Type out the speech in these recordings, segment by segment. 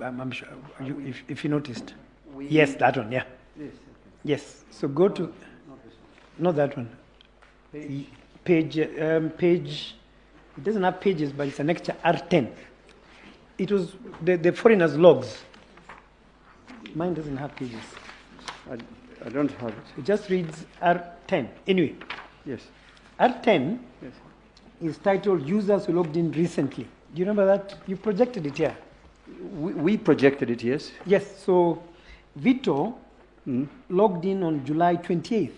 I'm sure if you noticed. Yes, that one, yeah. Yes. Okay. Yes, so go to, not that one. Page, it doesn't have pages, but it's an extra R10. It was the foreigners' logs. Mine doesn't have pages. I don't have it. It just reads R10. Anyway. Yes. R10 yes. is titled Users Who Logged In Recently. Do you remember that? You projected it here. We projected it, yes. Yes, so Vito logged in on July 28th.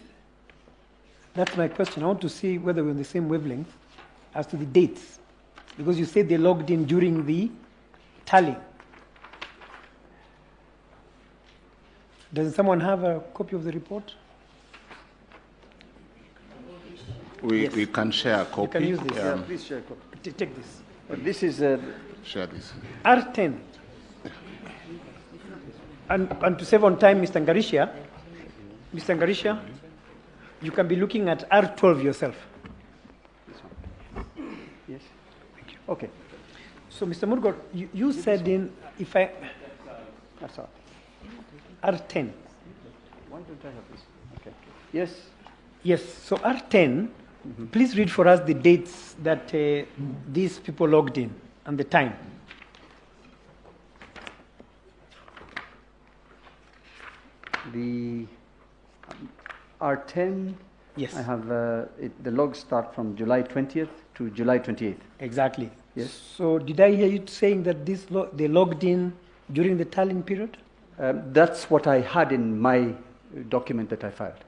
That's my question. I want to see whether we're on the same wavelength as to the dates. Because you said they logged in during the tally. Does someone have a copy of the report? We can share a copy. You can use this. Yeah, please share a copy. Take this. This is... Share this. R10. And to save on time, Mr. Ngarisha, you can be looking at R12 yourself. Yes. Thank you. Okay. So, Mr. Murgor, you said if I... Sorry. R10. Why don't I have this? Okay. Yes. Yes, so R10, please read for us the dates that these people logged in and the time. The R10, yes. I have the logs start from July 20th to July 28th. Exactly. Yes. So did I hear you saying that they logged in during the tallying period? That's what I had in my document that I filed.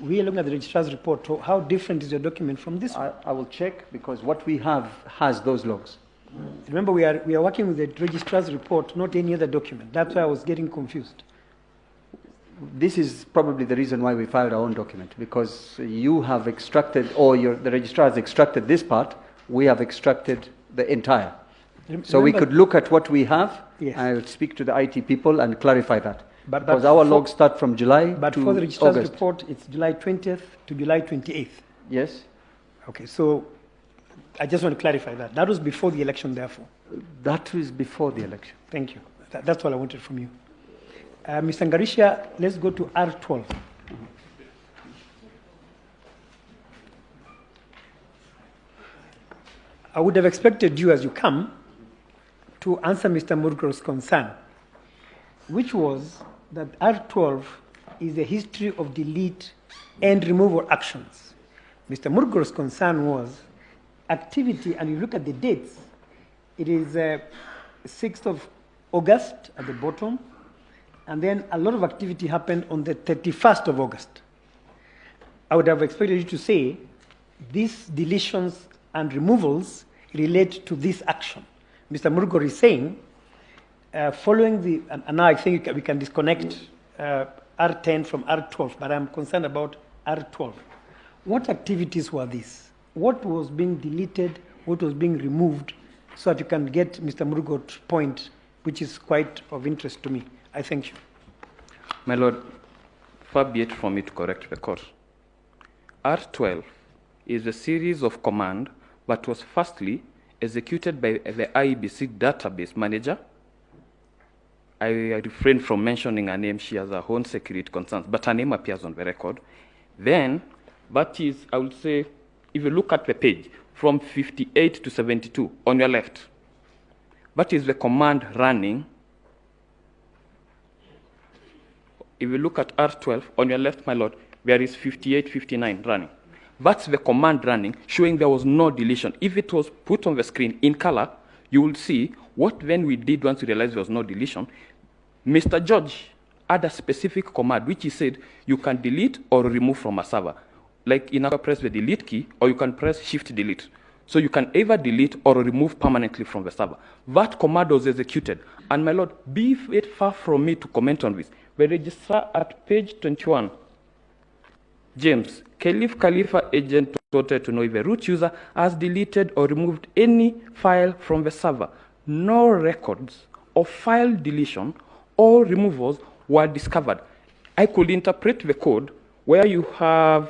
We are looking at the registrar's report. How different is your document from this one? I will check because what we have has those logs. Remember, we are working with the registrar's report, not any other document. That's why I was getting confused. This is probably the reason why we filed our own document, because you have extracted, or the registrar has extracted this part, we have extracted the entire. So we could look at what we have. Yes. I will speak to the IT people and clarify that. But because our logs start from July but to for the registrar's August. report, it's July 20th to July 28th. Yes. Okay, so I just want to clarify that. That was before the election, therefore. That was before the election. Thank you. That's all I wanted from you. Mr. Ngarisha, let's go to R12. I would have expected you, as you come, to answer Mr. Murgor's concern, which was that R12 is a history of delete and removal actions. Mr. Murgor's concern was activity, and you look at the dates, it is 6th of August at the bottom, and then a lot of activity happened on the 31st of August. I would have expected you to say these deletions and removals relate to this action. Mr. Murgor is saying, following the, and now I think we can disconnect R10 from R12, but I'm concerned about R12. What activities were these? What was being deleted? What was being removed? So that you can get Mr. Murgor's point, which is quite of interest to me. I thank you. My Lord, far be it from me to correct the court. R12 is a series of command that was firstly executed by the IEBC database manager. I refrain from mentioning her name. She has her own security concerns, but her name appears on the record. Then, that is, I would say, if you look at the page, from 58 to 72 on your left, that is the command running. If you look at R12 on your left, my Lord, there is 58, 59 running. That's the command running, showing there was no deletion. If it was put on the screen in color, you will see what then we did once we realized there was no deletion. Mr. George had a specific command, which he said you can delete or remove from a server. Like in our press the delete key, or you can press shift delete. So you can either delete or remove permanently from the server. That command was executed. And my Lord, be it far from me to comment on this. The registrar at page 21, James, Khalifa agent wanted to know if a root user has deleted or removed any file from the server. No records of file deletion or removals were discovered. I could interpret the code where you have